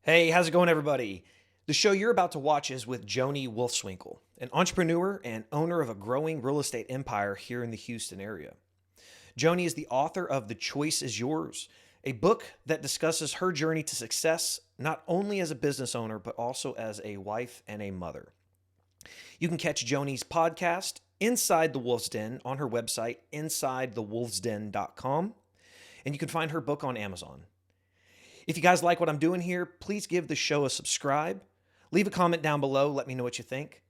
Hey, how's it going, everybody? The show you're about to watch is with Joni Wolfswinkel, an entrepreneur and owner of a growing real estate empire here in the Houston area. Joni is the author of The Choice is Yours, a book that discusses her journey to success, not only as a business owner, but also as a wife and a mother. You can catch Joni's podcast, Inside the Wolf's Den, on her website, insidethewolfsden.com, and you can find her book on Amazon. If you guys like what I'm doing here, please give the show a subscribe. Leave a comment down below. Let me know what you think.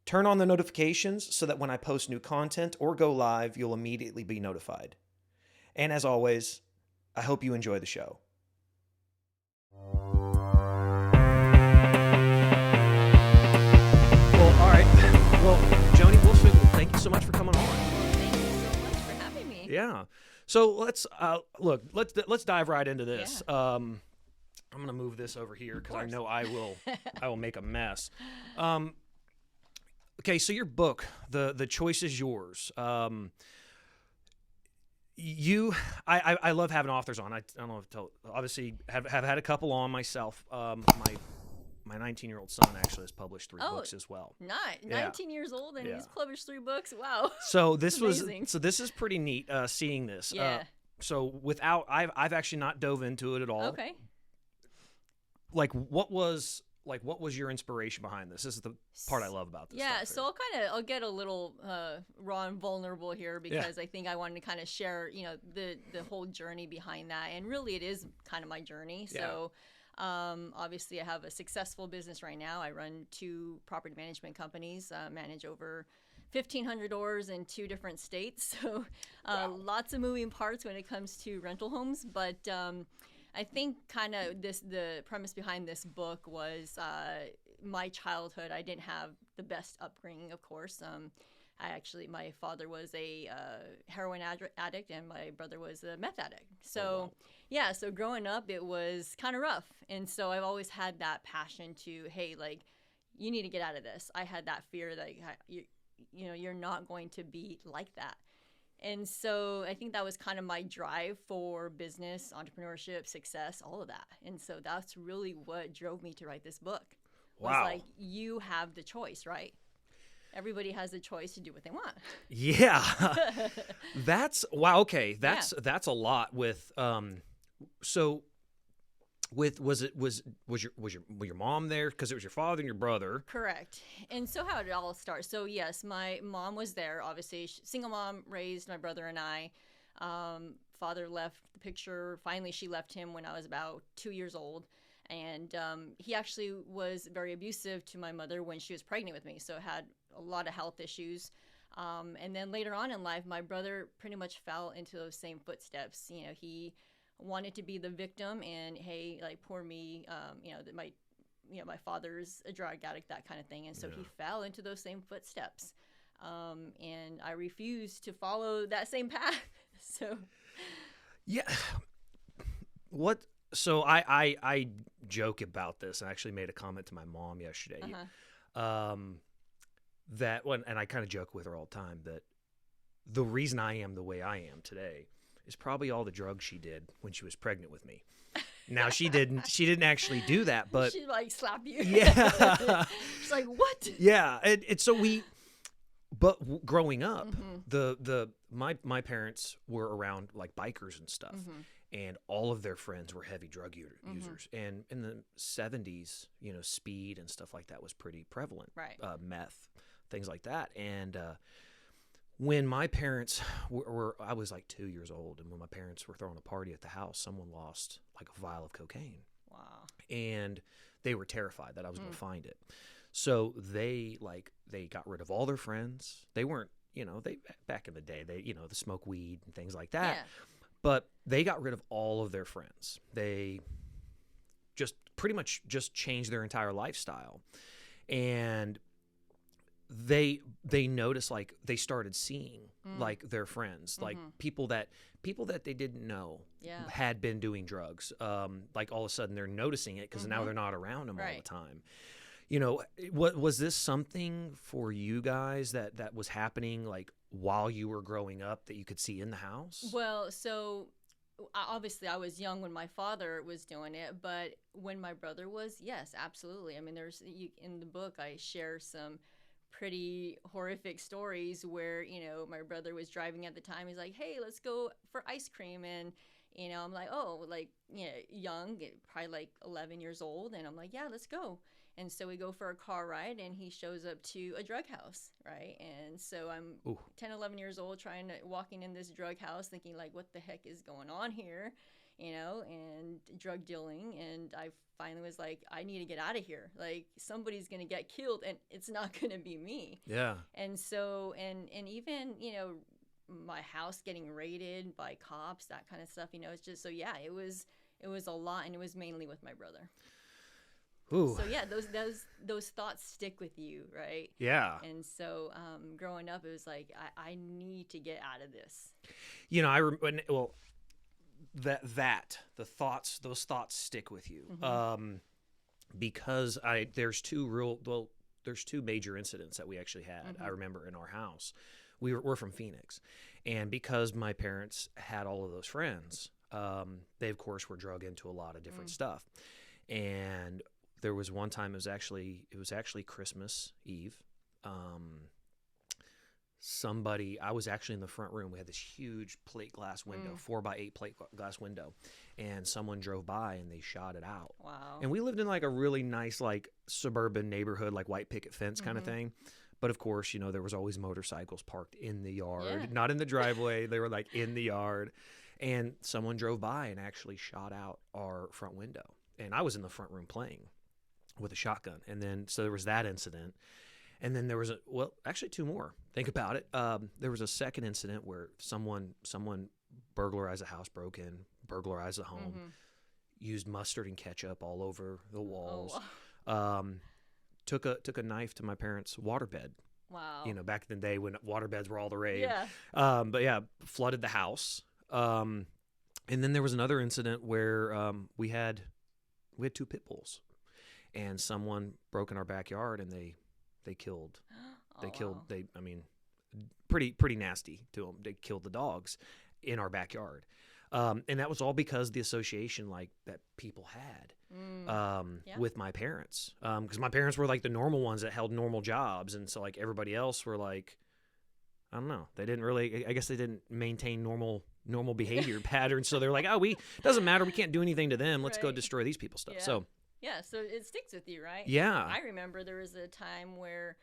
Turn on the notifications so that when I post new content or go live, you'll immediately be notified. And as always, I hope you enjoy the show. Well, all right. Well, Joni Wolfswinkel, thank you so much for coming on. Thank you so much for having me. Yeah. So let's dive right into this. Yeah. I'm gonna move this over here because I know I will make a mess. Okay, so your book, the choice is yours. I love having authors on. I don't know if obviously have had a couple on myself. My 19-year-old son actually has published 3 books as well. Not Yeah. 19 years old and Yeah. he's published 3 books. Wow. So this Amazing. this is pretty neat seeing this. Yeah. So I've actually not dove into it at all. Okay. Like what was your inspiration behind this? This is the part I love about this. Yeah, stuff so I'll get a little raw and vulnerable here because I think I wanted to kind of share, the whole journey behind that, and really it is kind of my journey. Yeah. So obviously I have a successful business right now. I run 2 property management companies, manage over 1,500 doors in 2 different states. So lots of moving parts when it comes to rental homes, but I think kind of the premise behind this book was my childhood. I didn't have the best upbringing, of course. My father was a heroin addict and my brother was a meth addict. So yeah, so growing up it was kind of rough. And so I've always had that passion to, hey, like, you need to get out of this. I had that fear that you're not going to be like that. And so I think that was kind of my drive for business, entrepreneurship, success, all of that. And so that's really what drove me to write this book. Wow. Was like, you have the choice, right? Everybody has the choice to do what they want. Yeah. That's wow. Okay. That's a lot with so with was your mom there because it was your father and your brother? Correct. And so how did it all start? So yes, my mom was there. Obviously, single mom, raised my brother and I. Father left the picture. Finally, she left him when I was about 2 years old. And he actually was very abusive to my mother when she was pregnant with me. So had a lot of health issues. And then later on in life, my brother pretty much fell into those same footsteps. He wanted to be the victim and, hey, like, poor me, that my father's a drug addict, that kind of thing. And so he fell into those same footsteps. And I refused to follow that same path. So Yeah. What? So I joke about this. I actually made a comment to my mom yesterday. That one, and I kind of joke with her all the time that the reason I am the way I am today is probably all the drugs she did when she was pregnant with me. Now she didn't actually do that, but she'd like slap you. Yeah. She's like, what? Yeah. But growing up, my parents were around like bikers and stuff. And all of their friends were heavy drug users. And in the 70s, speed and stuff like that was pretty prevalent. Right. Meth, things like that. And when my parents I was like 2 years old, and when my parents were throwing a party at the house, someone lost like a vial of cocaine. Wow. And they were terrified that I was going to find it. So they got rid of all their friends. They weren't, they back in the day, they smoke weed and things like that. Yeah. But they got rid of all of their friends. They just pretty much just changed their entire lifestyle. And they noticed, like, they started seeing like their friends, like people that they didn't know had been doing drugs. Like all of a sudden they're noticing it because now they're not around them all the time. What was this something for you guys that was happening like while you were growing up that you could see in the house? Well, so obviously I was young when my father was doing it, but when my brother was, yes, absolutely. I mean, in the book I share some pretty horrific stories where, my brother was driving at the time. He's like, "Hey, let's go for ice cream." And, I'm like, "Oh, like, young, probably like 11 years old." And I'm like, "Yeah, let's go." And so we go for a car ride, and he shows up to a drug house, right? And so I'm Ooh. 10, 11 years old, walking in this drug house, thinking like, what the heck is going on here? And drug dealing. And I finally was like, I need to get out of here. Like, somebody's going to get killed, and it's not going to be me. Yeah. And so, and even, my house getting raided by cops, that kind of stuff, it's just, so yeah, it was a lot, and it was mainly with my brother. Ooh. So yeah, those thoughts stick with you, right? Yeah. And so growing up, it was like, I need to get out of this. Those thoughts stick with you, because there's two major incidents that we actually had. I remember in our house, we're from Phoenix, and because my parents had all of those friends, they of course were drug into a lot of different stuff, and there was one time it was actually Christmas Eve. I was actually in the front room. We had this huge plate glass window, 4x8 plate glass window, and someone drove by and they shot it out. Wow. And we lived in like a really nice like suburban neighborhood, like white picket fence kind of thing. But of course, there was always motorcycles parked in the yard, not in the driveway. They were like in the yard, and someone drove by and actually shot out our front window. And I was in the front room playing with a shotgun. And then, so there was that incident. And then there was actually two more. Think about it. There was a second incident where someone burglarized a house, broke in, burglarized a home, used mustard and ketchup all over the walls. Oh. Took a knife to my parents' waterbed. Wow. Back in the day when waterbeds were all the rage. Yeah. But yeah, flooded the house. And then there was another incident where we had two pit bulls, and someone broke in our backyard, and they killed. Pretty nasty to them. They killed the dogs in our backyard. And that was all because the association like that people had with my parents. Because my parents were like the normal ones that held normal jobs. And so like everybody else were like, I don't know. They didn't really, I guess they didn't maintain normal behavior patterns. So they're like, doesn't matter. We can't do anything to them. Let's go destroy these people's stuff. Yeah. So it sticks with you, right? Yeah. I remember there was a time where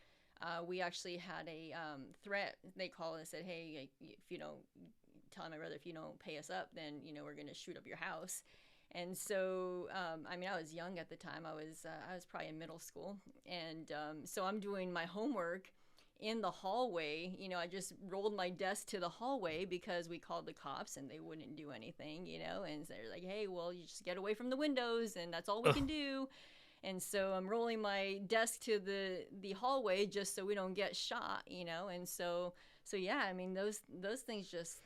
we actually had a threat. They called and said, "Hey, if you don't tell my brother, if you don't pay us up, then we're going to shoot up your house." And so, I was young at the time. I was probably in middle school, and so I'm doing my homework in the hallway. I just rolled my desk to the hallway because we called the cops and they wouldn't do anything, and they're like, "Hey, well, you just get away from the windows and that's all we can do." And so I'm rolling my desk to the hallway just so we don't get shot, and so yeah, those things just.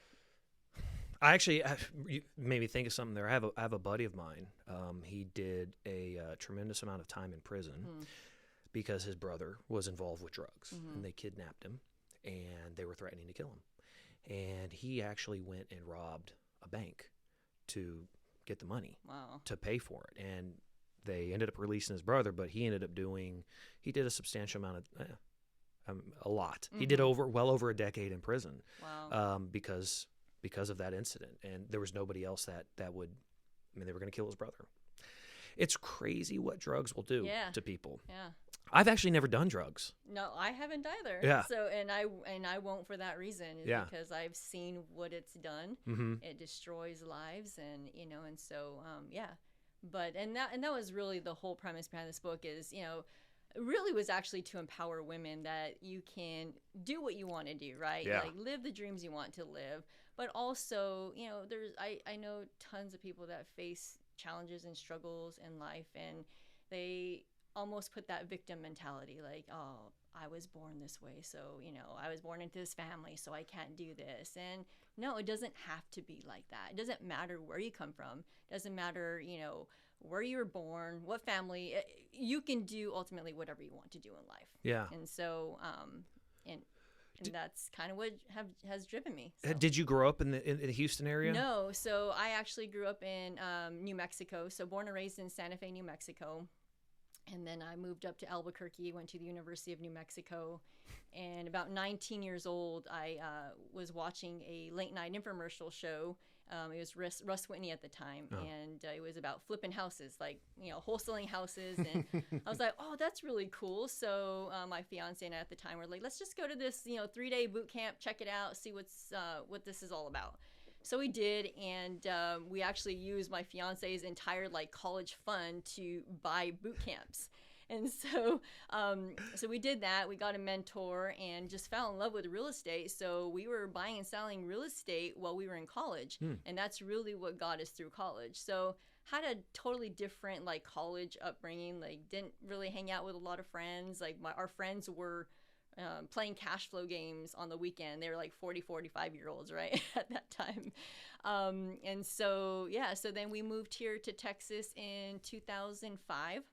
You made me think of something there. I have a buddy of mine. He did a tremendous amount of time in prison. Because his brother was involved with drugs, and they kidnapped him, and they were threatening to kill him. And he actually went and robbed a bank to get the money to pay for it. And they ended up releasing his brother, but he did a substantial amount of, a lot. He did well over a decade in prison. Wow. Because of that incident. And there was nobody else that would, they were going to kill his brother. It's crazy what drugs will do to people. Yeah. I've actually never done drugs. No, I haven't either. Yeah. So, and I won't for that reason. Because I've seen what it's done. It destroys lives, and and so yeah. But that was really the whole premise behind this book is really was actually to empower women that you can do what you want to do, right? Yeah. Like live the dreams you want to live, but also I know tons of people that face challenges and struggles in life, and they almost put that victim mentality, like, oh, I was born this way, so I was born into this family, so I can't do this. And no, it doesn't have to be like that. It doesn't matter where you come from. It doesn't matter where you were born, what family. You can do ultimately whatever you want to do in life. Yeah. And so And that's kind of what has driven me. So. Did you grow up in the Houston area? No. So I actually grew up in New Mexico. So born and raised in Santa Fe, New Mexico. And then I moved up to Albuquerque, went to the University of New Mexico. And about 19 years old, I was watching a late night infomercial show. It was Russ Whitney at the time. And it was about flipping houses, like, wholesaling houses. And I was like, oh, that's really cool. So my fiance and I at the time were like, let's just go to this, 3-day boot camp, check it out, see what this is all about. So we did, and we actually used my fiance's entire college fund to buy boot camps. And so we did that. We got a mentor and just fell in love with real estate. So we were buying and selling real estate while we were in college. And that's really what got us through college. So had a totally different college upbringing, didn't really hang out with a lot of friends. Our friends were playing cash flow games on the weekend. They were 40, 45-year-olds, right, at that time. And so then we moved here to Texas in 2005.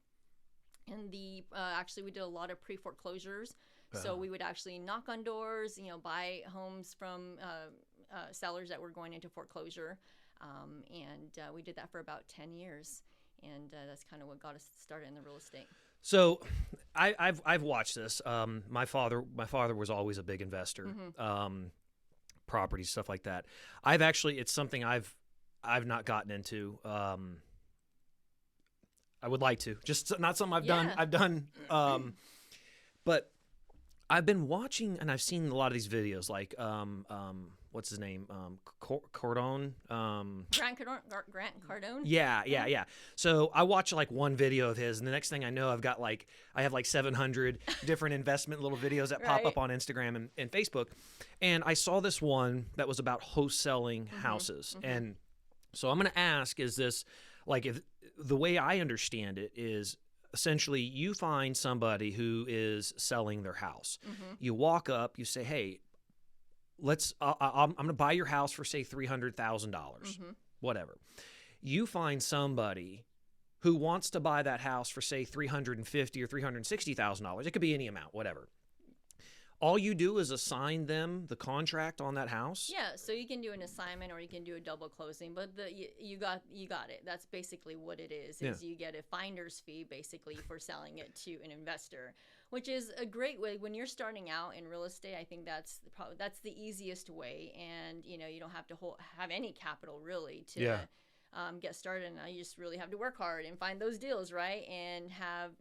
And actually we did a lot of pre-foreclosures. So we would actually knock on doors, buy homes from sellers that were going into foreclosure. And we did that for about 10 years. And that's kind of what got us started in the real estate. So I've watched this. My father was always a big investor, properties, stuff like that. It's something I've not gotten into. I would like to, just not something I've done. But I've been watching and I've seen a lot of these videos, what's his name? Cardone. Grant Cardone. Yeah. So I watch one video of his, and the next thing I know, I have 700 different investment little videos that pop up on Instagram and Facebook. And I saw this one that was about wholesaling houses. And so I'm going to ask, is this if the way I understand it is essentially you find somebody who is selling their house. You walk up, you say, hey, I'm going to buy your house for say $300,000, whatever. You find somebody who wants to buy that house for say $350,000 or $360,000. It could be any amount, whatever. All you do is assign them the contract on that house? Yeah, so you can do an assignment or you can do a double closing, but you got it. That's basically what it is you get a finder's fee basically for selling it to an investor, which is a great way when you're starting out in real estate. I think that's the easiest way, and you don't have to have any capital really to get started. And you just really have to work hard and find those deals, right? And have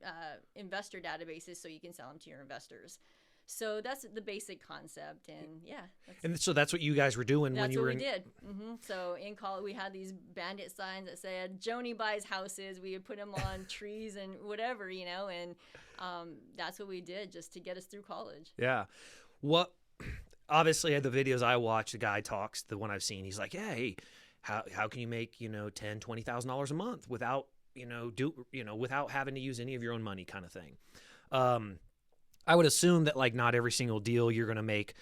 investor databases so you can sell them to your investors. So that's the basic concept, and so that's what you guys were doing when you were in. That's what we did. So in college, we had these bandit signs that said "Joni buys houses." We would put them on trees and whatever, and that's what we did just to get us through college. Yeah, obviously the videos I watch, the guy talks. The one I've seen, he's like, "Yeah, hey, how can you make $10,000, $20,000 a month without without having to use any of your own money, kind of thing." I would assume that not every single deal you're going to make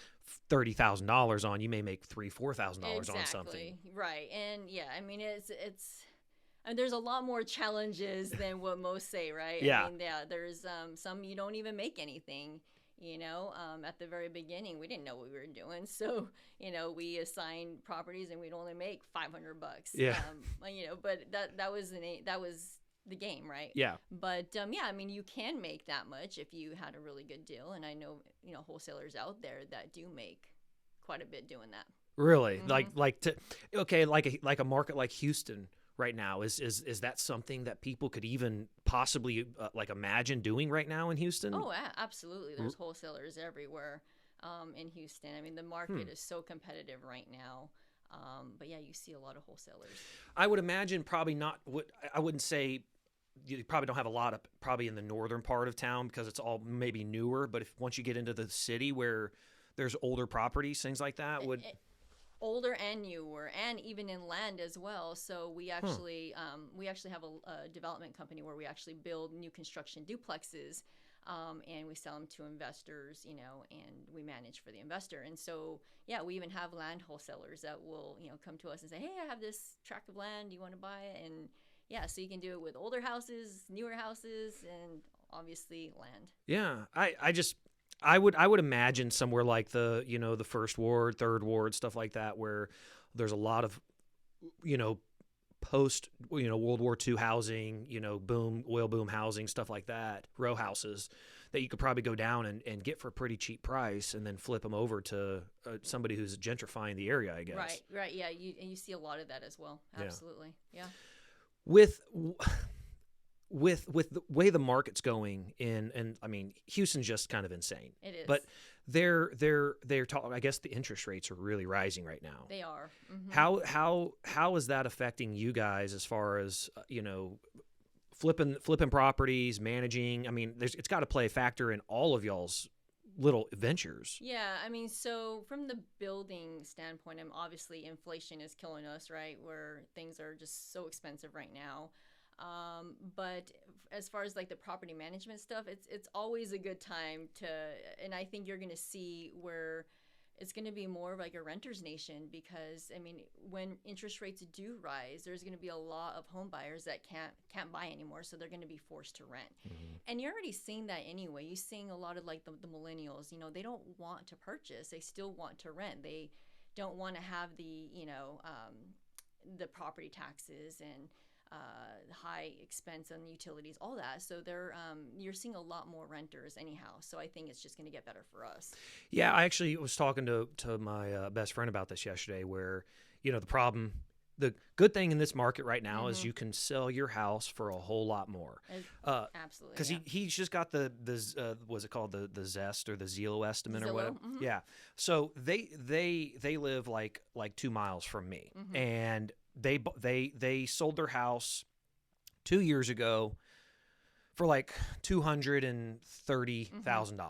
$30,000 on. You may make $4,000 on something. Right. And and there's a lot more challenges than what most say, right? Yeah. There's some you don't even make anything. At the very beginning, we didn't know what we were doing, so we assigned properties and we'd only make $500. Yeah. But that was the game, right? Yeah. But you can make that much if you had a really good deal, and I know wholesalers out there that do make quite a bit doing that. Really, like a market like Houston right now is that something that people could even possibly imagine doing right now in Houston? Oh, absolutely. There's wholesalers everywhere in Houston. The market is so competitive right now. But yeah, you see a lot of wholesalers. I would imagine probably not. I wouldn't say you probably don't have a lot of probably in the northern part of town because it's all maybe newer. But once you get into the city where there's older properties, things like that older and newer, and even in land as well. So we actually have a development company where we actually build new construction duplexes. And we sell them to investors, and we manage for the investor. And so, we even have land wholesalers that will, come to us and say, hey, I have this tract of land. Do you want to buy it? And so you can do it with older houses, newer houses, and obviously land. Yeah. I would imagine somewhere like the First Ward, Third Ward, stuff like that, where there's a lot of you know post World War II housing, oil boom housing, stuff like that, row houses that you could probably go down and get for a pretty cheap price, and then flip them over to somebody who's gentrifying the area, I guess. Right. Yeah, you see a lot of that as well. Yeah. Absolutely. Yeah. With the way the market's going and I mean, Houston's just kind of insane. It is. But they're talking. I guess the interest rates are really rising right now. They are. Mm-hmm. How is that affecting you guys as far as flipping properties, managing? I mean, it's got to play a factor in all of y'all's little ventures. Yeah, I mean, so from the building standpoint, obviously inflation is killing us, right? Where things are just so expensive right now. But as far as like the property management stuff, it's always a good time to, and I think you're going to see where it's going to be more of like a renter's nation, because I mean, when interest rates do rise, there's going to be a lot of home buyers that can't buy anymore, so they're going to be forced to rent. Mm-hmm. And you're already seeing that anyway. You're seeing a lot of like the millennials, they don't want to purchase, they still want to rent. They don't want to have the property taxes and high expense on utilities, all that. So you're seeing a lot more renters anyhow. So I think it's just going to get better for us. Yeah, I actually was talking to my best friend about this yesterday, where the good thing in this market right now is you can sell your house for a whole lot more. Absolutely. Because he's just got the what's it called, the Zest or the Zillow estimate or whatever. Mm-hmm. Yeah. So they live like 2 miles from me, mm-hmm. and they sold their house 2 years ago for like $230,000. Mm-hmm.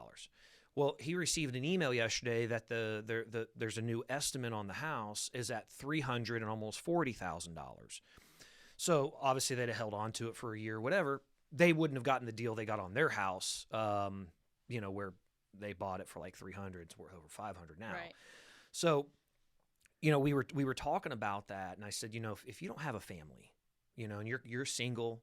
Well, he received an email yesterday that there's a new estimate on the house is at $300,000 and almost $40,000. So obviously they'd have held on to it for a year, whatever. They wouldn't have gotten the deal they got on their house, where they bought it for like $300,000. It's worth over $500,000 now. Right. So, we were talking about that, and I said, if you don't have a family, and you're single,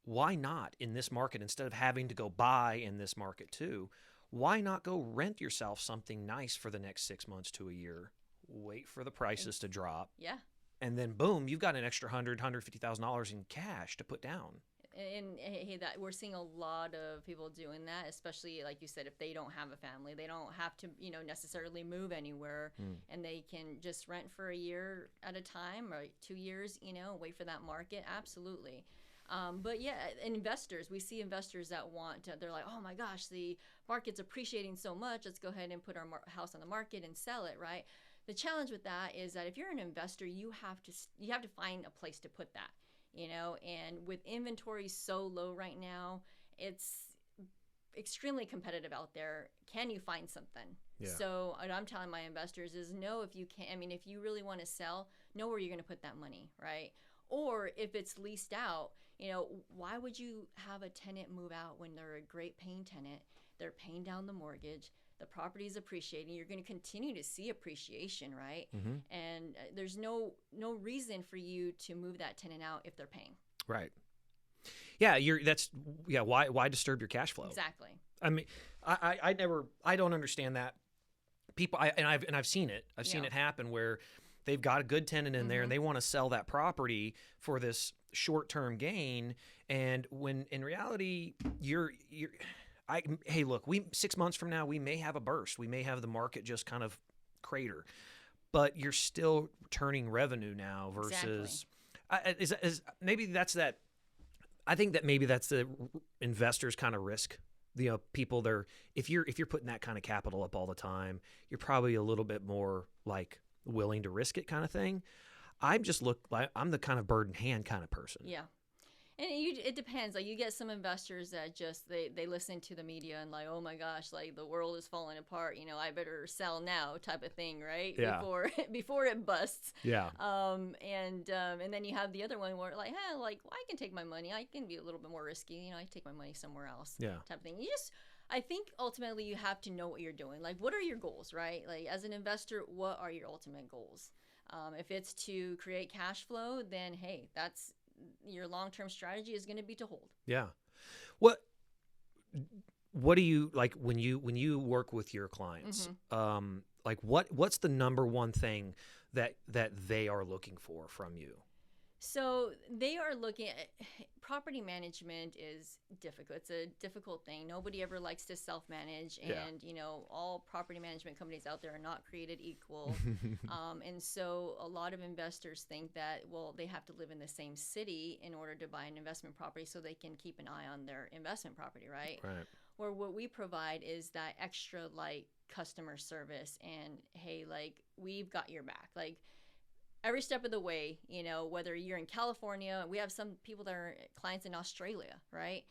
why not in this market, instead of having to go buy in this market too, why not go rent yourself something nice for the next 6 months to a year, wait for the prices to drop. Yeah. And then boom, you've got an extra $150,000 in cash to put down. And hey, that we're seeing a lot of people doing that, especially like you said, if they don't have a family, they don't have to, necessarily move anywhere, and they can just rent for a year at a time or 2 years, wait for that market. Absolutely. But yeah, investors, we see investors that they're like, oh my gosh, the market's appreciating so much. Let's go ahead and put our house on the market and sell it, right? The challenge with that is that if you're an investor, you have to find a place to put that. And with inventory so low right now, it's extremely competitive out there. Can you find something? Yeah. So what I'm telling my investors is know if you can. I mean, if you really want to sell, know where you're going to put that money, right? Or if it's leased out, why would you have a tenant move out when they're a great paying tenant? They're paying down the mortgage. The property is appreciating. You're going to continue to see appreciation, right? Mm-hmm. And there's no reason for you to move that tenant out if they're paying. Right. Yeah. Why disturb your cash flow? Exactly. I mean, I don't understand that. People, I've seen it. I've seen it happen where they've got a good tenant in there and they want to sell that property for this short-term gain, and when in reality hey, look, 6 months from now, we may have a burst. We may have the market just kind of crater, but you're still turning revenue now versus maybe that's that. I think that maybe that's the investors kind of risk. People there, if you're putting that kind of capital up all the time, you're probably a little bit more like willing to risk it kind of thing. I'm the kind of bird in hand kind of person. Yeah. And it depends. Like you get some investors that just they listen to the media and like, oh my gosh, like the world is falling apart. I better sell now, type of thing, right? Yeah. Before it busts. Yeah. And then you have the other one where like, hey, like I can take my money. I can be a little bit more risky. I take my money somewhere else. Yeah. Type of thing. I think ultimately you have to know what you're doing. Like, what are your goals, right? Like as an investor, what are your ultimate goals? If it's to create cash flow, then hey, that's your long-term strategy is going to be to hold. Yeah. what do you like when you work with your clients? Like what's the number one thing that they are looking for from you? So they are looking at property management is difficult. It's a difficult thing. Nobody ever likes to self-manage, and all property management companies out there are not created equal. And so a lot of investors think that, well, they have to live in the same city in order to buy an investment property so they can keep an eye on their investment property, right? Right. Or what we provide is that extra like customer service, and hey, like we've got your back. Like every step of the way, whether you're in California, we have some people that are clients in Australia, right?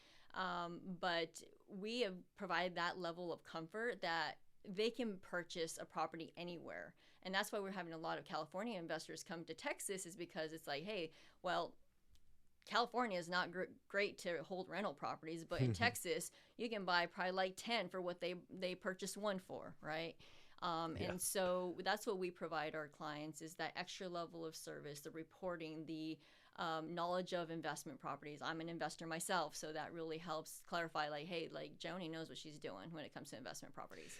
But we have provided that level of comfort that they can purchase a property anywhere. And that's why we're having a lot of California investors come to Texas, is because it's like, hey, well, California is not great to hold rental properties, but in Texas, you can buy probably like 10 for what they purchased one for, right? And so that's what we provide our clients, is that extra level of service, the reporting, the knowledge of investment properties. I'm an investor myself, so that really helps clarify, like, hey, like Joni knows what she's doing when it comes to investment properties.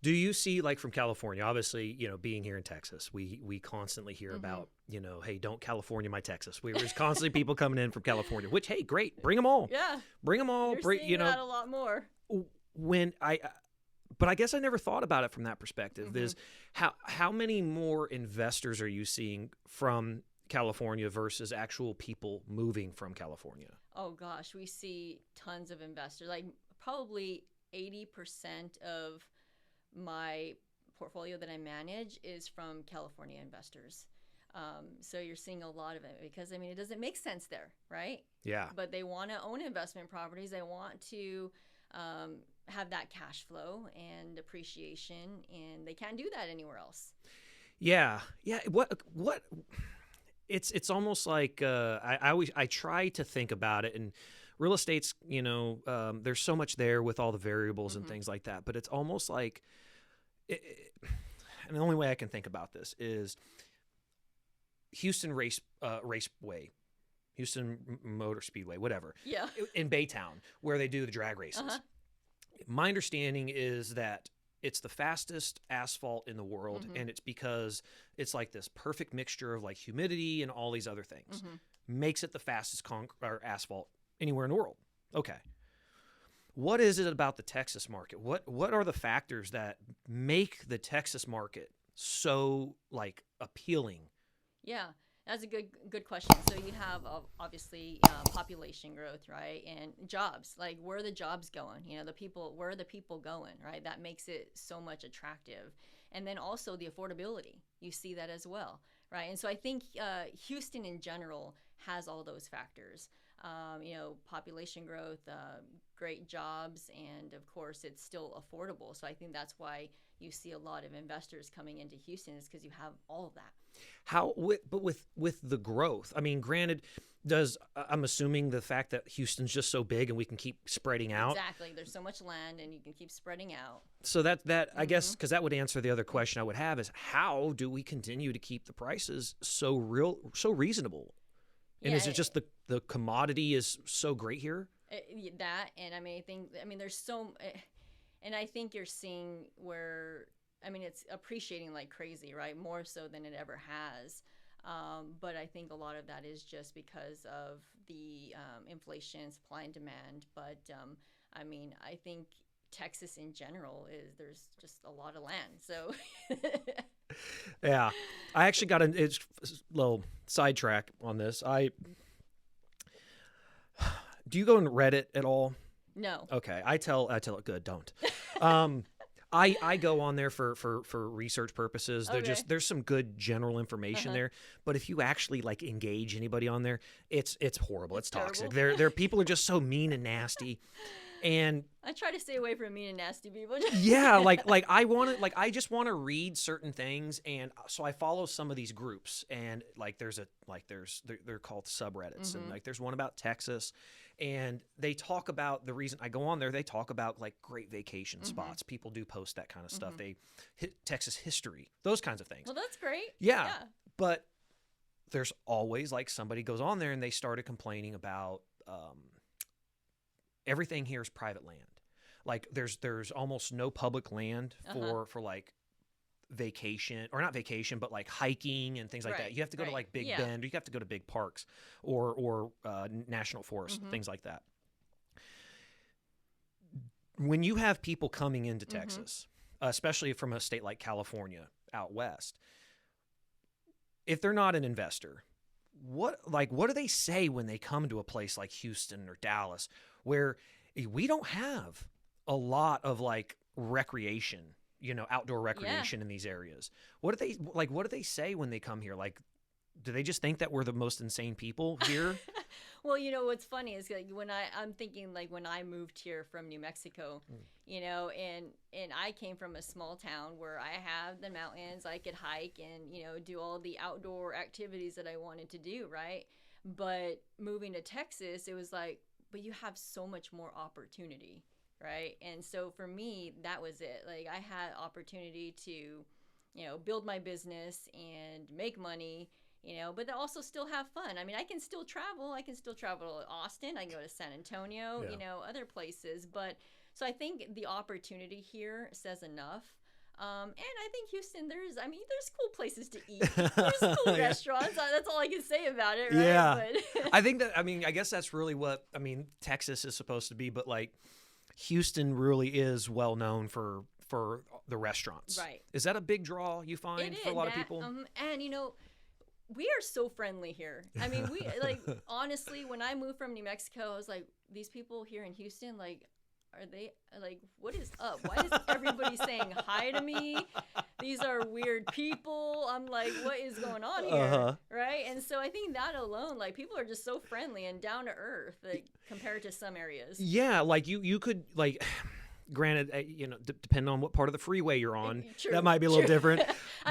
Do you see, like, from California, obviously, being here in Texas, we constantly hear about, hey, don't California my Texas. There's constantly people coming in from California, which, hey, great, bring them all. Yeah. Bring them all. You're seeing that a lot more. But I guess I never thought about it from that perspective. Is how many more investors are you seeing from California versus actual people moving from California? Oh gosh, we see tons of investors. Like probably 80% of my portfolio that I manage is from California investors. So you're seeing a lot of it because, it doesn't make sense there, right? Yeah. But they want to own investment properties. They want to have that cash flow and appreciation, and they can't do that anywhere else. Yeah. What? It's almost like I try to think about it, and real estate's there's so much there with all the variables and things like that, but it's almost like, and the only way I can think about this is Houston Raceway. Houston Motor Speedway, whatever. Yeah. In Baytown, where they do the drag races. My understanding is that it's the fastest asphalt in the world, and it's because it's like this perfect mixture of like humidity and all these other things. Makes it the fastest asphalt anywhere in the world. Okay. What is it about the Texas market? What are the factors that make the Texas market so like appealing? Yeah. That's a good question. So you have obviously population growth, right, and jobs. Like, where are the jobs going? Where are the people going, right? That makes it so much attractive. And then also the affordability. You see that as well, right? And so I think Houston in general has all those factors. Population growth, great jobs, and of course it's still affordable. So I think that's why you see a lot of investors coming into Houston, is because you have all of that. But with the growth, granted, I'm assuming the fact that Houston's just so big and we can keep spreading out. Exactly. There's so much land and you can keep spreading out. So that I guess, because that would answer the other question I would have, is how do we continue to keep the prices so reasonable? And is it just the commodity is so great here? That, and I think there's so, and I think you're seeing where, it's appreciating like crazy, right? More so than it ever has. But I think a lot of that is just because of the inflation, supply and demand. But I think Texas in general there's just a lot of land. So yeah, I actually got a little sidetrack on this. Do you go on Reddit at all? No. Okay, I tell it good. Don't. I go on there for research purposes. Okay. There's some good general information there, but if you actually like engage anybody on there, it's horrible. It's toxic. Their people are just so mean and nasty. And I try to stay away from mean and nasty people. yeah, I just want to read certain things, and so I follow some of these groups, and they're called subreddits, and like there's one about Texas, and they talk about the reason I go on there. They talk about like great vacation spots. People do post that kind of stuff. They hit Texas history, those kinds of things. Well, that's great. Yeah, but there's always like somebody goes on there and they started complaining about everything here is private land. Like there's almost no public land for like vacation, or not vacation, but like hiking and things like that. You have to go to like Big Bend, or you have to go to big parks or national forest, things like that. When you have people coming into Texas, especially from a state like California out west, if they're not an investor, what do they say when they come to a place like Houston or Dallas, where we don't have a lot of like recreation, outdoor recreation in these areas? What do they say when they come here? Like, do they just think that we're the most insane people here? Well, what's funny is like I'm thinking like when I moved here from New Mexico, and I came from a small town where I have the mountains, I could hike and, do all the outdoor activities that I wanted to do, right? But moving to Texas, it was like, but you have so much more opportunity, right? And so for me, that was it. Like I had opportunity to, build my business and make money, but also still have fun. I mean, I can still travel. I can still travel to Austin. I can go to San Antonio, other places. But so I think the opportunity here says enough. And I think Houston, there's cool places to eat. There's cool restaurants. That's all I can say about it, right? Yeah. But I guess that's really what, Texas is supposed to be, but like Houston really is well known for the restaurants. Right. Is that a big draw you find for a lot of people? And we are so friendly here. I mean, we like honestly, when I moved from New Mexico, I was like, these people here in Houston, like, are they like, what is up? Why is everybody saying hi to me? These are weird people. I'm like, what is going on here? Right? And so I think that alone, like, people are just so friendly and down to earth, like, compared to some areas. Yeah, like you could like. Granted, depending on what part of the freeway you're on, that might be a little different.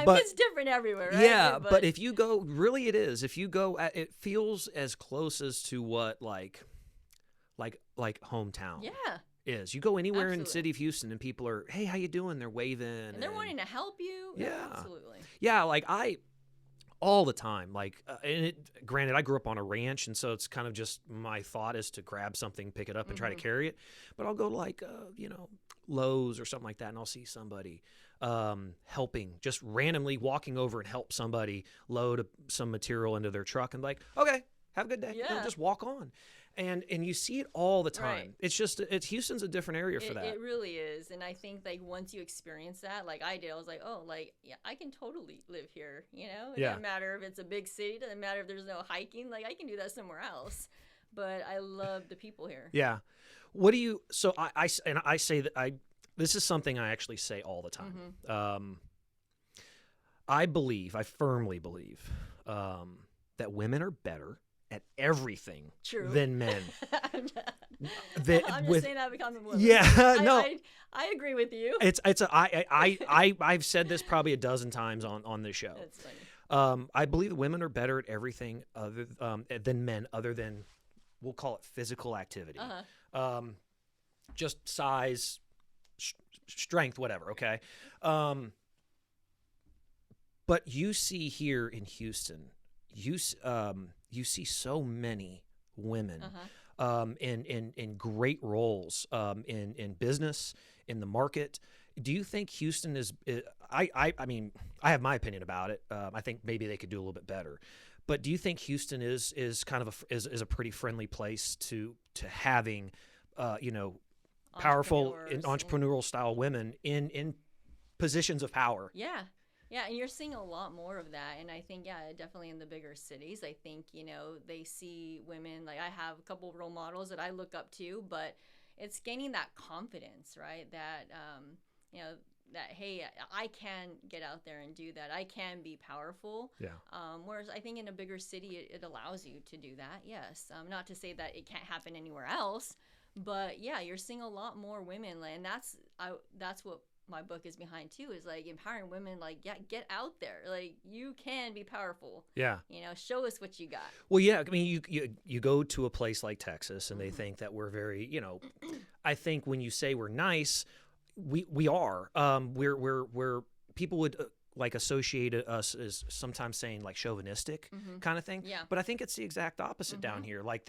But it's different everywhere, right? Yeah, but if you go, really it is. If you go, it feels as close as to what like hometown is. You go anywhere in the city of Houston and people are, hey, how you doing? They're waving. And they're wanting to help you. Yeah. Absolutely. Yeah, like all the time. Like, granted, I grew up on a ranch, and so it's kind of just my thought is to grab something, pick it up, and try to carry it. But I'll go like, Lowe's or something like that, and I'll see somebody helping, just randomly walking over and help somebody load some material into their truck, and like, okay, have a good day. Yeah. Just walk on. And you see it all the time. Right. It's just Houston's a different area for that. It really is. And I think like once you experience that, like I did, I was like, oh, like yeah, I can totally live here. It doesn't matter if it's a big city. It doesn't matter if there's no hiking. Like I can do that somewhere else. But I love the people here. Yeah. What do you? So I say that this is something I actually say all the time. I firmly believe that women are better at everything than men. I'm just saying that because I'm a woman. Yeah, no, I agree with you. I've said this probably a dozen times on this show. That's funny. I believe women are better at everything other than men, other than we'll call it physical activity, just size, strength, whatever. Okay, but you see here in Houston, you see so many women in great roles in business, in the market. Do you think Houston is? I mean, I have my opinion about it. I think maybe they could do a little bit better. But do you think Houston is kind of is a pretty friendly place to having, powerful entrepreneurial style women in positions of power? Yeah. Yeah, and you're seeing a lot more of that. And I think, definitely in the bigger cities, I think, they see women, like I have a couple of role models that I look up to, but it's gaining that confidence, right? That, that, hey, I can get out there and do that. I can be powerful. Yeah. Whereas I think in a bigger city, it allows you to do that, yes. Not to say that it can't happen anywhere else, but yeah, you're seeing a lot more women. And that's what my book is behind too, is like empowering women, like, get out there, like you can be powerful. Yeah. Show us what you got. Well, yeah, I mean, you go to a place like Texas and they think that we're very, I think when you say we're nice, we are. We're people would like associate us as sometimes saying like chauvinistic kind of thing. Yeah. But I think it's the exact opposite down here. Like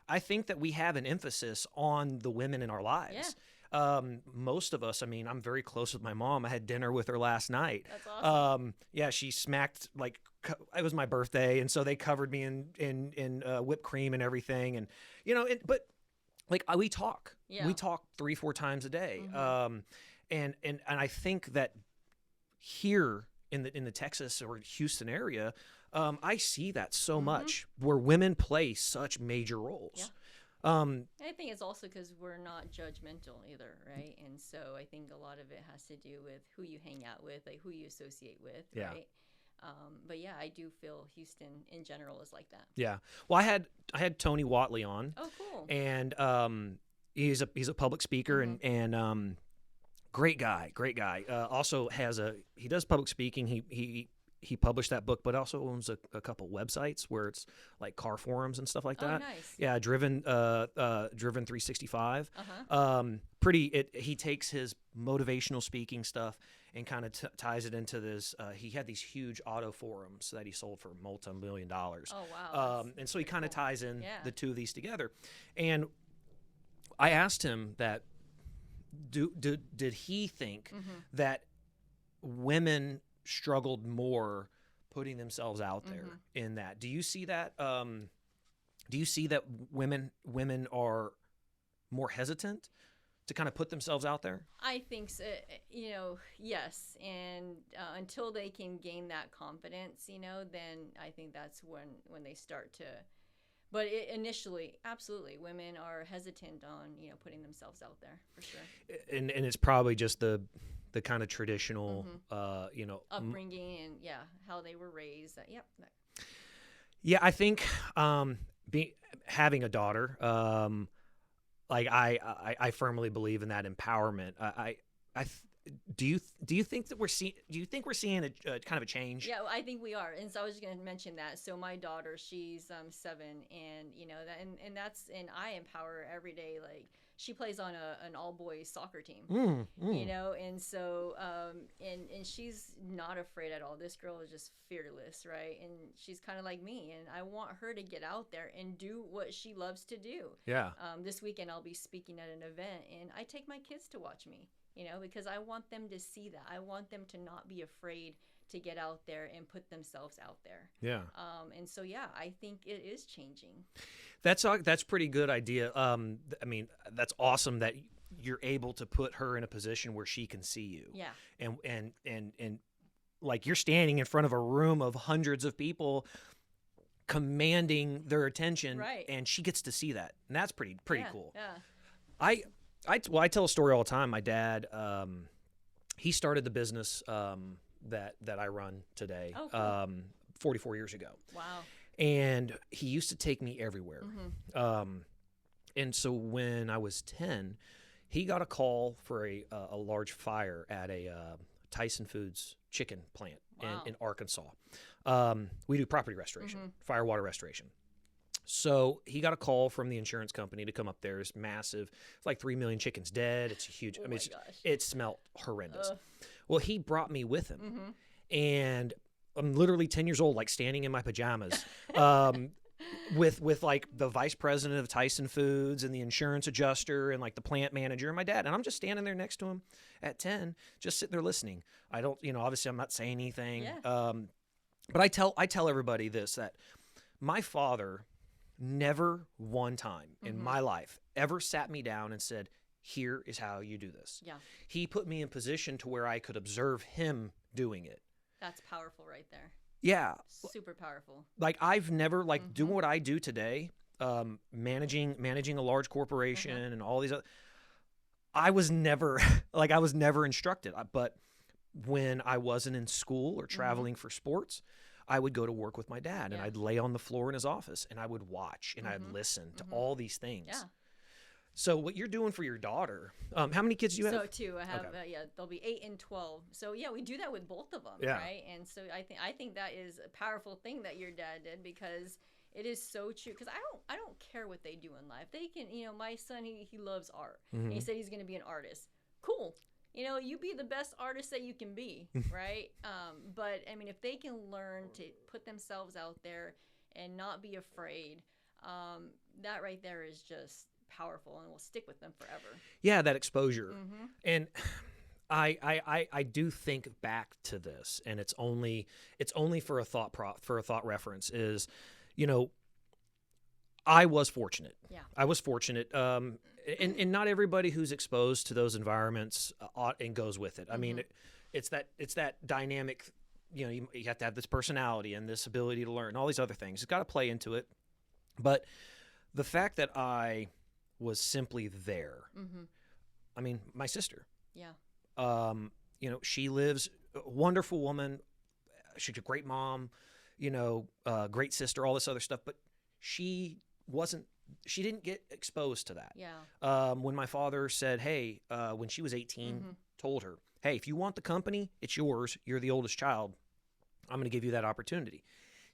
I think that we have an emphasis on the women in our lives. Most of us, I mean, I'm very close with my mom. I had dinner with her last night. That's awesome. Yeah, she smacked, like, it was my birthday, and so they covered me in whipped cream and everything, and but like we talk, Yeah. we talk 3-4 times a day, Mm-hmm. and I think that here in the Texas or Houston area, I see that so Mm-hmm. much where women play such major roles. Yeah. I think it's also because we're not judgmental either, right? And so I think a lot of it has to do with who you hang out with, like who you associate with, Yeah. right? But yeah, I do feel Houston in general is like that. Yeah. Well, I had Tony Watley on, Oh, cool. and he's a public speaker, and great guy. Also he does public speaking. He published that book, but also owns a couple websites where it's like car forums and stuff like that. Oh, nice. Yeah, Driven 365. Uh-huh. He takes his motivational speaking stuff and kind of ties it into this. He had these huge auto forums that he sold for multi-million-dollars. Oh, wow. And so he kind of cool. ties in Yeah. the two of these together. And I asked him that, did he think that women struggled more putting themselves out there in that? Do you see that? Do you see that women are more hesitant to kind of put themselves out there? I think so, yes. And until they can gain that confidence, then I think that's when they start to. But initially, absolutely, women are hesitant on putting themselves out there for sure. And it's probably just the kind of traditional, Upbringing and how they were raised. Yep. Yeah, I think having a daughter, like I firmly believe in that empowerment. Do you think that we're seeing a kind of a change? Yeah, I think we are, and so I was just going to mention that. So my daughter, she's 7, and and I empower her every day. Like she plays on an all boys soccer team, and so and she's not afraid at all. This girl is just fearless, right? And she's kind of like me, and I want her to get out there and do what she loves to do. Yeah. This weekend I'll be speaking at an event, and I take my kids to watch me. Because I want them to see that. I want them to not be afraid to get out there and put themselves out there. Yeah. And so, I think it is changing. That's pretty good idea. I mean, that's awesome that you're able to put her in a position where she can see you. Yeah. And like you're standing in front of a room of hundreds of people commanding their attention, right. And she gets to see that. And that's pretty cool. Yeah. I tell a story all the time. My dad, he started the business that I run today, Oh, cool. 44 years ago. Wow. And he used to take me everywhere. And so when I was 10, he got a call for a large fire at a Tyson Foods chicken plant in Arkansas. We do property restoration, fire water restoration. So he got a call from the insurance company to come up there. It's massive. It's like 3 million chickens dead. It's a huge. Oh, I mean, my gosh. it smelled horrendous. Ugh. Well, he brought me with him, and I'm literally 10 years old, like standing in my pajamas, with like the vice president of Tyson Foods and the insurance adjuster and like the plant manager and my dad, and I'm just standing there next to him at 10, just sitting there listening. I don't, obviously I'm not saying anything, but I tell everybody this, that my father never one time in my life ever sat me down and said, here is how you do this. Yeah. He put me in position to where I could observe him doing it. That's powerful right there. Yeah. Super powerful. Like I've never doing what I do today, managing a large corporation and all these other, I was never instructed, but when I wasn't in school or traveling for sports, I would go to work with my dad and I'd lay on the floor in his office and I would watch and I'd listen to all these things. Yeah. So what you're doing for your daughter, how many kids do you have? So 2, I have, they'll be 8 and 12. So we do that with both of them, right? And so I think that is a powerful thing that your dad did, because it is so true. Because I don't care what they do in life. They can, my son, he loves art. And he said he's going to be an artist. Cool. You be the best artist that you can be, right? But I mean, if they can learn to put themselves out there and not be afraid, that right there is just powerful and will stick with them forever. Yeah, that exposure. And I do think back to this, and it's only for a thought reference is, you know, I was fortunate. Yeah. I was fortunate. And not everybody who's exposed to those environments ought and goes with it. I mean, it's that dynamic. You know, you have to have this personality and this ability to learn, and all these other things. It's got to play into it. But the fact that I was simply there. I mean, my sister. Yeah. You know, she lives, a wonderful woman. She's a great mom. You know, great sister. All this other stuff, but she didn't get exposed to that. Yeah. When my father said, hey, when she was 18, told her, hey, if you want the company, it's yours. You're the oldest child. I'm going to give you that opportunity.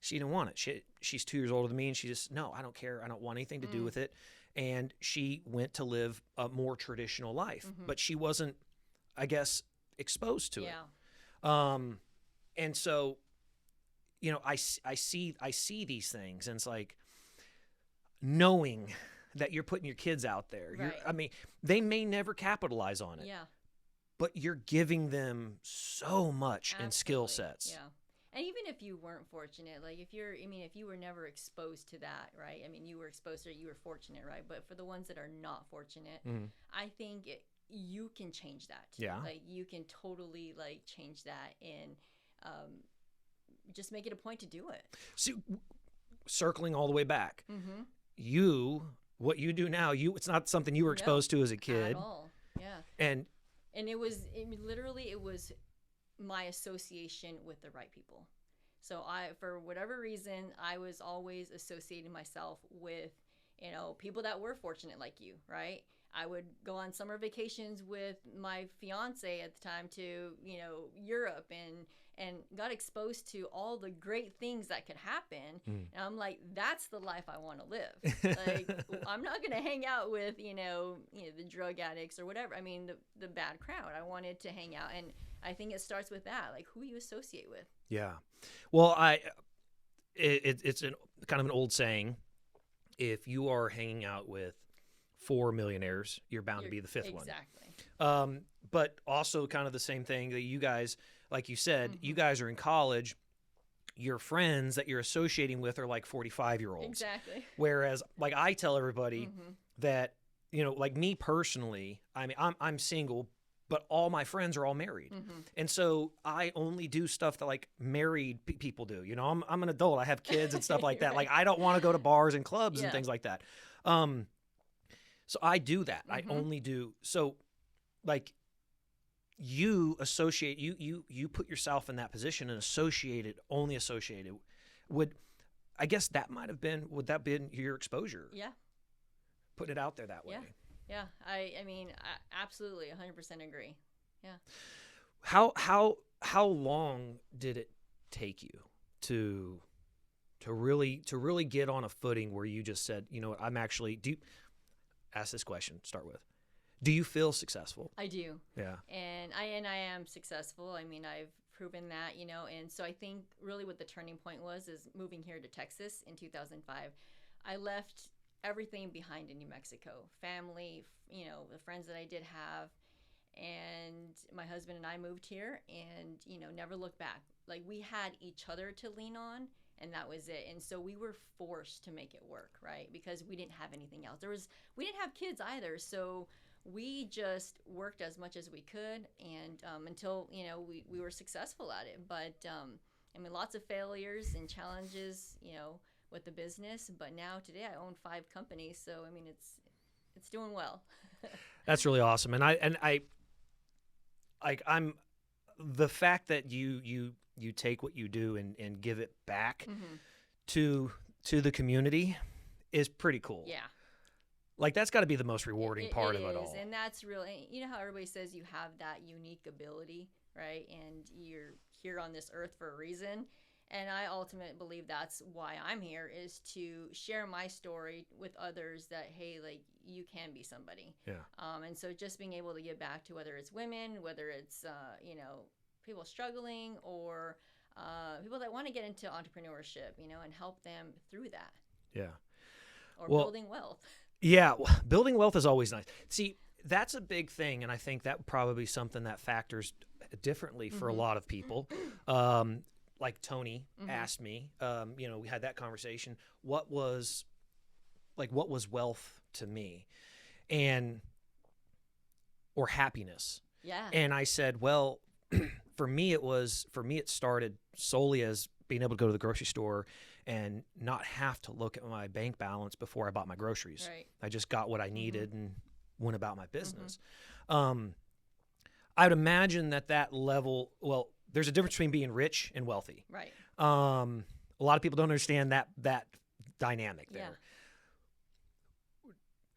She didn't want it. She's 2 years older than me, and she just, no, I don't care. I don't want anything to do with it. And she went to live a more traditional life, but she wasn't, I guess, exposed to it. And so, you know, I see these things, and it's like, knowing that you're putting your kids out there. Right. I mean, they may never capitalize on it. Yeah. But you're giving them so much in skill sets. Yeah. And even if you weren't fortunate, like if you were never exposed to that, right? I mean, you were exposed to it, you were fortunate, right? But for the ones that are not fortunate, I think you can change that. Yeah. Like you can totally like change that and just make it a point to do it. See, circling all the way back, what you do now, it's not something you were exposed to as a kid. At all. Yeah. And it was my association with the right people. So for whatever reason, I was always associating myself with, you know, people that were fortunate like you, right? I would go on summer vacations with my fiance at the time to, you know, Europe and got exposed to all the great things that could happen. And I'm like, that's the life I want to live. Like, I'm not going to hang out with, you know, the drug addicts or whatever. I mean, the bad crowd. I wanted to hang out. And I think it starts with that, like who you associate with. Yeah. Well, it's kind of an old saying. If you are hanging out with 4 millionaires, you're bound to be the fifth one. Exactly. But also kind of the same thing that you guys, like you said, you guys are in college. Your friends that you're associating with are like 45-year-olds. Exactly. Whereas, like I tell everybody that, you know, like me personally, I mean, I'm single, but all my friends are all married. And so I only do stuff that like married people do. You know, I'm an adult. I have kids and stuff like that. Like I don't want to go to bars and clubs and things like that. So I do that. I only do. So like you associate, you put yourself in that position and only associated. I guess that might have been, would that been your exposure? Yeah. Put it out there that way. Yeah. I mean, I absolutely 100% agree. Yeah. How long did it take you to really get on a footing where you just said, you know what, I'm actually, ask this question, start with. Do you feel successful? I do. Yeah. And I am successful. I mean, I've proven that, you know, and so I think really what the turning point was is moving here to Texas in 2005. I left everything behind in New Mexico, family, you know, the friends that I did have, and my husband and I moved here and, you know, never looked back. Like we had each other to lean on, and that was it. And so we were forced to make it work, right? Because we didn't have anything else. We didn't have kids either, so we just worked as much as we could, and until, you know, we were successful at it. But I mean, lots of failures and challenges, you know, with the business. But now today I own 5 companies, so I mean it's doing well. That's really awesome. And I'm the fact that you take what you do and give it back to the community is pretty cool. Yeah. Like that's got to be the most rewarding part of it all. And that's really, you know how everybody says you have that unique ability, right? And you're here on this earth for a reason. And I ultimately believe that's why I'm here, is to share my story with others that, hey, like you can be somebody. Yeah. And so just being able to give back to whether it's women, whether it's, you know, people struggling or people that want to get into entrepreneurship, you know, and help them through that. Yeah. Or building wealth. Yeah, building wealth is always nice. See, that's a big thing, and I think that probably something that factors differently for a lot of people. Like Tony asked me, we had that conversation. What was wealth to me, or happiness? Yeah. And I said, well, for me, it started solely as being able to go to the grocery store and not have to look at my bank balance before I bought my groceries. Right. I just got what I needed and went about my business. I would imagine that level, well, there's a difference between being rich and wealthy. Right. A lot of people don't understand that dynamic there. Yeah.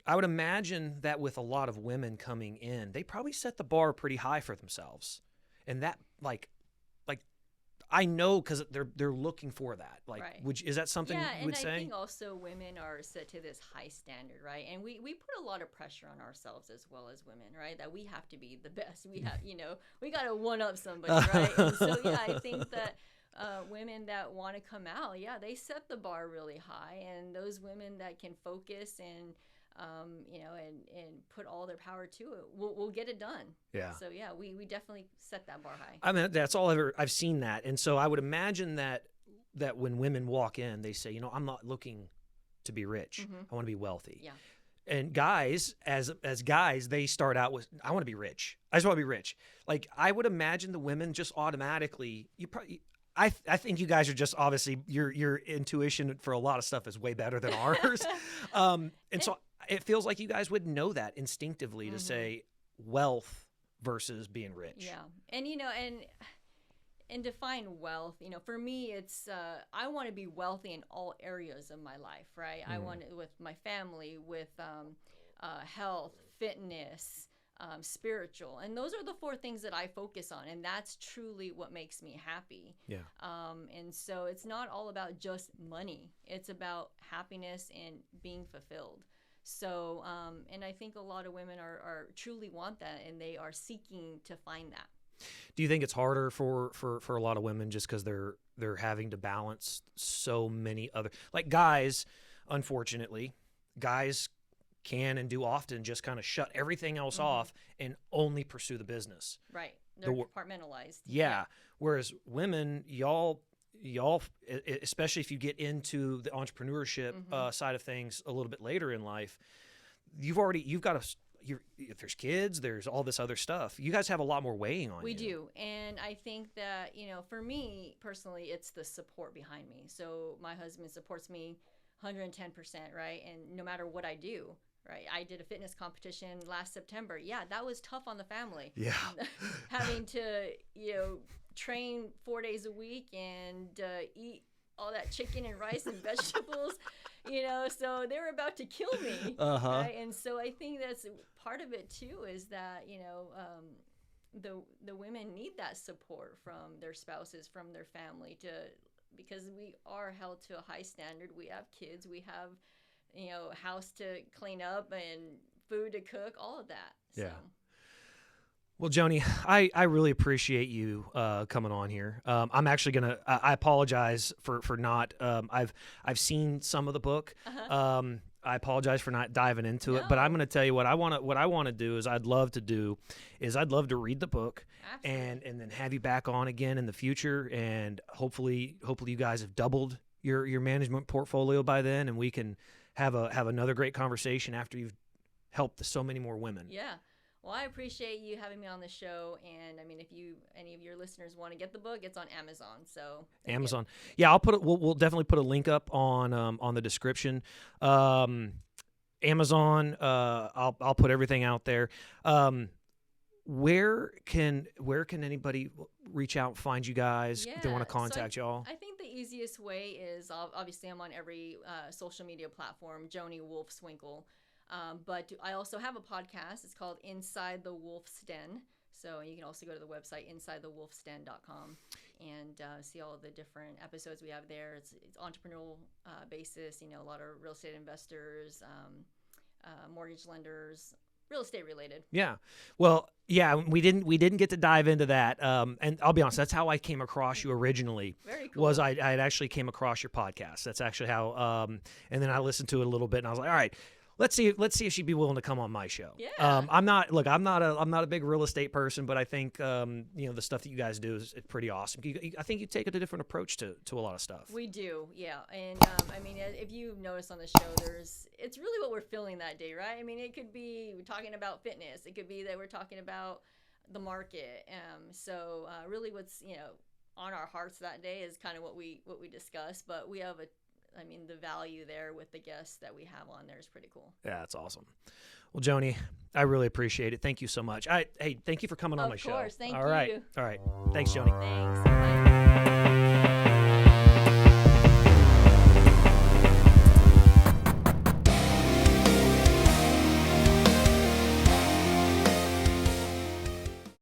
I would imagine that with a lot of women coming in, they probably set the bar pretty high for themselves. And that, like I know, because they're looking for that. Like, right. Is that something you would say? Yeah, and I think also women are set to this high standard, right? And we put a lot of pressure on ourselves as well as women, right? That we have to be the best. We have, we got to one up somebody, right? And so, yeah, I think that women that want to come out, yeah, they set the bar really high. And those women that can focus and and put all their power to it, we'll get it done. Yeah. So yeah, we definitely set that bar high. I mean, that's all I've seen that. And so I would imagine that when women walk in, they say, I'm not looking to be rich. I want to be wealthy. Yeah. And guys, as guys, they start out with, I want to be rich. I just want to be rich. Like, I would imagine the women just automatically, I think you guys are just, obviously your intuition for a lot of stuff is way better than ours. So it feels like you guys would know that instinctively to say wealth versus being rich. Yeah. And, and define wealth, for me, it's, I want to be wealthy in all areas of my life, right? I want it with my family, with health, fitness, spiritual. And those are the 4 things that I focus on. And that's truly what makes me happy. Yeah. And so it's not all about just money. It's about happiness and being fulfilled. So, and I think a lot of women are truly want that, and they are seeking to find that. Do you think it's harder for a lot of women just because they're having to balance so many other, like guys, unfortunately, guys can and do often just kind of shut everything else off and only pursue the business. Right. They're compartmentalized. Yeah. Whereas women, y'all, especially if you get into the entrepreneurship side of things a little bit later in life, you've got if there's kids, there's all this other stuff. You guys have a lot more weighing on you. We do. And I think that, for me personally, it's the support behind me. So my husband supports me 110%, right? And no matter what I do, right? I did a fitness competition last September. Yeah, that was tough on the family. Yeah. Having to, train 4 days a week and eat all that chicken and rice and vegetables, so they were about to kill me. Right? And so I think that's part of it too, is that, the women need that support from their spouses, from their family, because we are held to a high standard. We have kids, we have, house to clean up and food to cook, all of that. So. Yeah. Well, Joni, I really appreciate you coming on here. I'm actually gonna. I apologize for not. I've seen some of the book. I apologize for not diving into it, but I'm gonna tell you what I want to do is I'd love to read the book. Absolutely. and then have you back on again in the future, and hopefully you guys have doubled your management portfolio by then, and we can have another great conversation after you've helped so many more women. Yeah. Well, I appreciate you having me on the show, and I mean, if any of your listeners want to get the book, it's on Amazon. So Amazon, yeah, I'll put it. We'll definitely put a link up on the description. Amazon, I'll put everything out there. Where can anybody reach out and find you guys if they want to contact y'all? I think the easiest way is obviously I'm on every social media platform, Joni Wolfswinkel. But I also have a podcast. It's called Inside the Wolf's Den. So you can also go to the website insidethewolfsden.com and see all of the different episodes we have there. It's entrepreneurial basis, a lot of real estate investors, mortgage lenders, real estate related. Yeah. Well, yeah, we didn't get to dive into that. And I'll be honest, that's how I came across you originally. Very cool. Was I had actually came across your podcast. That's actually how, and then I listened to it a little bit and I was like, all right, let's see if she'd be willing to come on my show. Yeah. I'm not a big real estate person, but I think the stuff that you guys do is pretty awesome. I think you take a different approach to a lot of stuff. We do, yeah. And I mean, if you've noticed on the show, it's really what we're feeling that day, right? I mean, it could be we're talking about fitness. It could be that we're talking about the market. So really, what's on our hearts that day is kind of what we discuss. But we have the value there with the guests that we have on there is pretty cool. Yeah, that's awesome. Well, Joni, I really appreciate it. Thank you so much. Hey, thank you for coming on my show. Of course, thank you. All right. Thanks, Joni. Thanks. Bye.